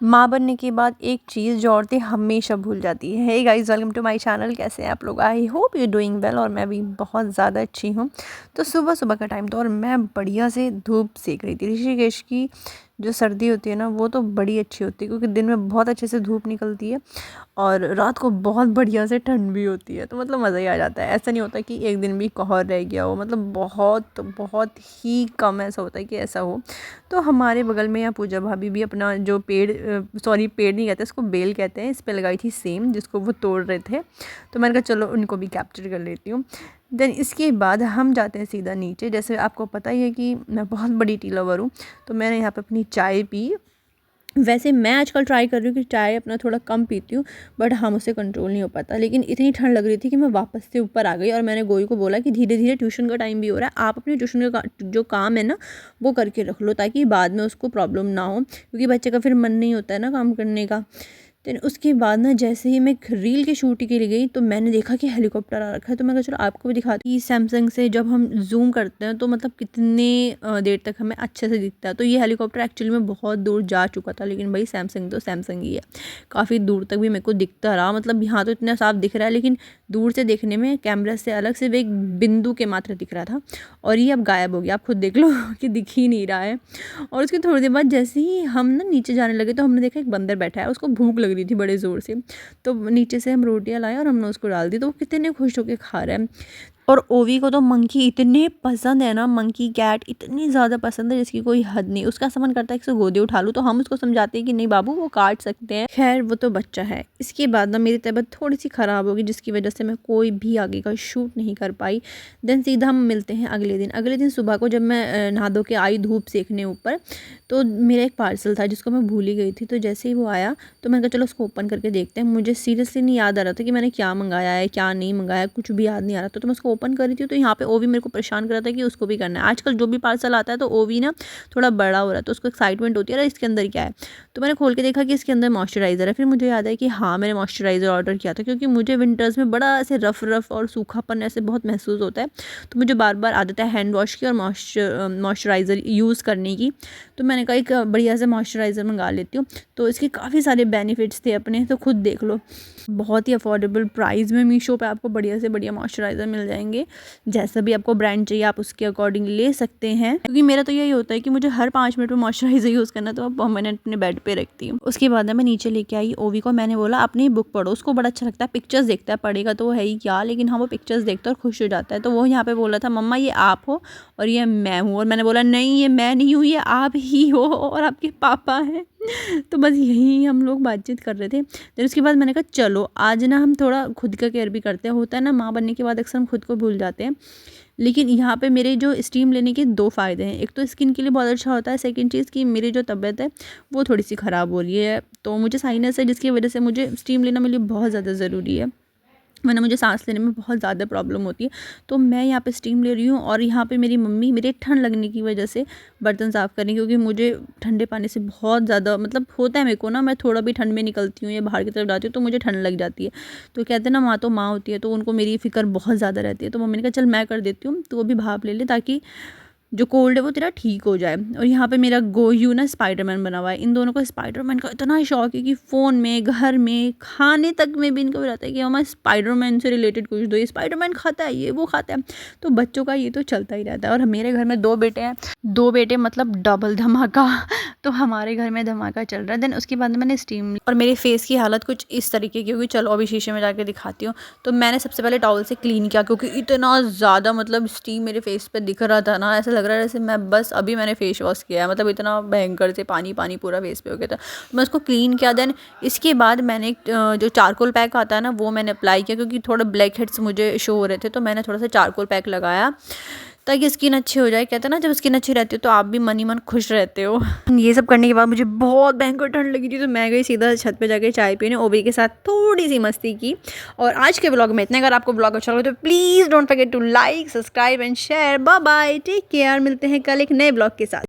माँ बनने के बाद एक चीज़ जो औरतें हमेशा भूल जाती है। Hey guys, welcome to my channel. कैसे हैं आप लोग? I hope you doing well. और मैं भी बहुत ज़्यादा अच्छी हूँ। तो सुबह सुबह का टाइम था और मैं बढ़िया से धूप सेक रही थी। ऋषिकेश की जो सर्दी होती है ना, वो तो बड़ी अच्छी होती है क्योंकि दिन में बहुत अच्छे से धूप निकलती है और रात को बहुत बढ़िया से ठंड भी होती है। तो मतलब मज़ा ही आ जाता है। ऐसा नहीं होता कि एक दिन भी कहर रह गया हो, मतलब बहुत बहुत ही कम ऐसा होता है कि ऐसा हो। तो हमारे बगल में यहाँ पूजा भाभी भी अपना जो पेड़, सॉरी पेड़ नहीं कहते इसको, बेल कहते हैं, इस पे लगाई थी सेम, जिसको वो तोड़ रहे थे। तो मैंने कहा चलो उनको भी कैप्चर कर लेती हूँ। देन इसके बाद हम जाते हैं सीधा नीचे। जैसे आपको पता ही है कि मैं बहुत बड़ी टी लवर हूँ, तो मैंने यहाँ पे अपनी चाय पी। वैसे मैं आजकल ट्राई कर रही हूँ कि चाय अपना थोड़ा कम पीती हूँ, बट हाँ मुझसे कंट्रोल नहीं हो पाता। लेकिन इतनी ठंड लग रही थी कि मैं वापस से ऊपर आ गई और मैंने गोई को बोला कि धीरे धीरे ट्यूशन का टाइम भी हो रहा है, आप अपने ट्यूशन का जो काम है ना वो करके रख लो, ताकि बाद में उसको प्रॉब्लम ना हो, क्योंकि बच्चे का फिर मन नहीं होता है ना काम करने का। देन उसके बाद ना जैसे ही मैं रील की शूटिंग के लिए गई तो मैंने देखा कि हेलीकॉप्टर आ रखा है। तो मैं कहा चलो आपको भी दिखाती। सैमसंग से जब हम जूम करते हैं तो मतलब कितने देर तक हमें अच्छे से दिखता है। तो ये हेलीकॉप्टर एक्चुअली में बहुत दूर जा चुका था, लेकिन भाई सैमसंग तो सैमसंग ही है। काफ़ी दूर तक भी मेरे को दिखता रहा, मतलब यहाँ तो इतना साफ दिख रहा है, लेकिन दूर से देखने में कैमरा से अलग सिर्फ एक बिंदु के मात्र दिख रहा था। और ये अब गायब हो गया, आप खुद देख लो कि दिख ही नहीं रहा है। और उसके थोड़ी देर बाद जैसे ही हम ना नीचे जाने लगे तो हमने देखा एक बंदर बैठा है, उसको भूख लग रही थी बड़े ज़ोर से। तो नीचे से हम रोटियां लाए और हमने उसको डाल दी, तो वो कितने खुश होकर खा रहा है। और ओवी को तो मंकी इतने पसंद है ना, मंकी कैट इतनी ज़्यादा पसंद है जिसकी कोई हद नहीं। उसका मन करता है कि उसे गोदी उठा लूँ, तो हम उसको समझाते हैं कि नहीं बाबू वो काट सकते हैं। खैर वो तो बच्चा है। इसके बाद ना मेरी तबीयत थोड़ी सी ख़राब होगी, जिसकी वजह से मैं कोई भी आगे का शूट नहीं कर पाई। देन सीधा हम मिलते हैं अगले दिन सुबह को, जब मैं नहा धो के आई धूप सेकने ऊपर। तो मेरा एक पार्सल था जिसको मैं भूल ही गई थी। तो जैसे ही वो आया तो मैंने कहा चलो उसको ओपन करके देखते हैं। मुझे सीरियसली नहीं याद आ रहा था कि मैंने क्या मंगाया है क्या नहीं मंगाया, कुछ भी याद नहीं आ रहा था। तो मैं उसको ओपन कर रही थी, तो यहाँ पे ओवी मेरे को परेशान कर रहा था कि उसको भी करना है। आजकल जो भी पार्सल आता है तो ओवी ना थोड़ा बड़ा हो रहा है, तो उसको एक्साइटमेंट होती है अरे इसके अंदर क्या है। तो मैंने खोल के देखा कि इसके अंदर मॉइस्चराइज़र है। फिर मुझे याद है कि हाँ मैंने मॉइस्चराइज़र ऑर्डर किया था, क्योंकि मुझे विंटर्स में बड़ा ऐसे रफ और सूखापन ऐसे बहुत महसूस होता है। तो मुझे बार बार आदत है हैंड वॉश की और मॉइस्चराइज़र यूज़ करने की। तो मैंने कहा एक बढ़िया से मॉइस्चराइज़र मंगा लेती हूँ। तो इसके काफ़ी सारे बेनिफिट्स थे अपने, तो खुद देख लो। बहुत ही अफोर्डेबल प्राइस में मीशो पे आपको बढ़िया से बढ़िया मॉइस्चराइज़र मिल जाएंगे। जैसा भी आपको ब्रांड चाहिए आप उसके अकॉर्डिंग ले सकते हैं, क्योंकि मेरा तो यही होता है कि मुझे हर 5 मिनट में मॉइस्चराइज़र यूज़ करना है, तो अब मैंने अपने बेड पे रखती हूँ। उसके बाद मैं नीचे लेके आई ओवी को। मैंने बोला अपनी बुक पढ़ो, उसको बड़ा अच्छा लगता है, पिक्चर्स देखता है, पढ़ेगा तो वो है ही क्या, लेकिन हाँ वो पिक्चर्स देखता है और खुश हो जाता है। तो वो यहाँ पे बोला था मम्मा ये आप हो और ये मैं हूँ। और मैंने बोला नहीं ये मैं नहीं हूँ, ये आप ही हो और आपके पापा हैं। तो बस यही हम लोग बातचीत कर रहे थे। फिर उसके बाद मैंने कहा चलो आज ना हम थोड़ा खुद का केयर भी करते हैं। होता है ना माँ बनने के बाद अक्सर हम खुद को भूल जाते हैं। लेकिन यहाँ पे मेरे जो स्टीम लेने के 2 फ़ायदे हैं। एक तो स्किन के लिए बहुत अच्छा होता है, सेकंड चीज़ कि मेरी जो तबीयत है वो थोड़ी सी ख़राब हो रही है, तो मुझे साइनस है, जिसकी वजह से मुझे स्टीम लेना मेरे लिए बहुत ज़्यादा ज़रूरी है, वरना मुझे सांस लेने में बहुत ज़्यादा प्रॉब्लम होती है। तो मैं यहाँ पे स्टीम ले रही हूँ और यहाँ पे मेरी मम्मी मेरे ठंड लगने की वजह से बर्तन साफ़ करें, क्योंकि मुझे ठंडे पानी से बहुत ज़्यादा मतलब होता है मेरे को ना, मैं थोड़ा भी ठंड में निकलती हूँ या बाहर की तरफ जाती हूँ तो मुझे ठंड लग जाती है। तो कहते हैं ना माँ तो माँ होती है, तो उनको मेरी फ़िक्र बहुत ज़्यादा रहती है। तो मम्मी ने कहा चल मैं कर देती हूँ, तो वो भी भाप ले ले ताकि जो कोल्ड है वो तेरा ठीक हो जाए। और यहाँ पे मेरा गोयू ना स्पाइडरमैन बना हुआ है। इन दोनों को स्पाइडरमैन का इतना शौक है कि फ़ोन में, घर में, खाने तक में भी इनको भी रहता है कि हमारा स्पाइडरमैन से रिलेटेड कुछ दो, ये स्पाइडरमैन खाता है, ये वो खाता है। तो बच्चों का ये तो चलता ही रहता है। और मेरे घर में 2 बेटे हैं, 2 बेटे मतलब डबल धमाका। तो हमारे घर में धमाका चल रहा है। देन उसके बाद मैंने स्टीम, और मेरे फेस की हालत कुछ इस तरीके की होगी, चलो अभी शीशे में जाके दिखाती हूँ। तो मैंने सबसे पहले टॉवल से क्लीन किया, क्योंकि इतना ज़्यादा मतलब स्टीम मेरे फेस पे दिख रहा था ना, ऐसा लग रहा है जैसे मैं बस अभी मैंने फेस वॉश किया है, मतलब इतना भयंकर से पानी पानी पूरा फेस पे हो गया था। मैं उसको क्लीन किया। देन इसके बाद मैंने जो चारकोल पैक आता है ना वो मैंने अप्लाई किया, क्योंकि थोड़ा ब्लैक हेड्स मुझे शो हो रहे थे, तो मैंने थोड़ा सा चारकोल पैक लगाया ताकि स्किन अच्छी हो जाए। कहते हैं ना जब स्किन अच्छी रहती है तो आप भी मन ही मन खुश रहते हो। ये सब करने के बाद मुझे बहुत भयंकर ठंड लगी थी, तो मैं गई सीधा छत पे जाके चाय पीने, ओवी के साथ थोड़ी सी मस्ती की। और आज के ब्लॉग में इतना। अगर आपको ब्लॉग अच्छा लगे तो please don't forget to like, subscribe and share. Bye bye, take care. मिलते हैं कल एक नए ब्लॉग के साथ।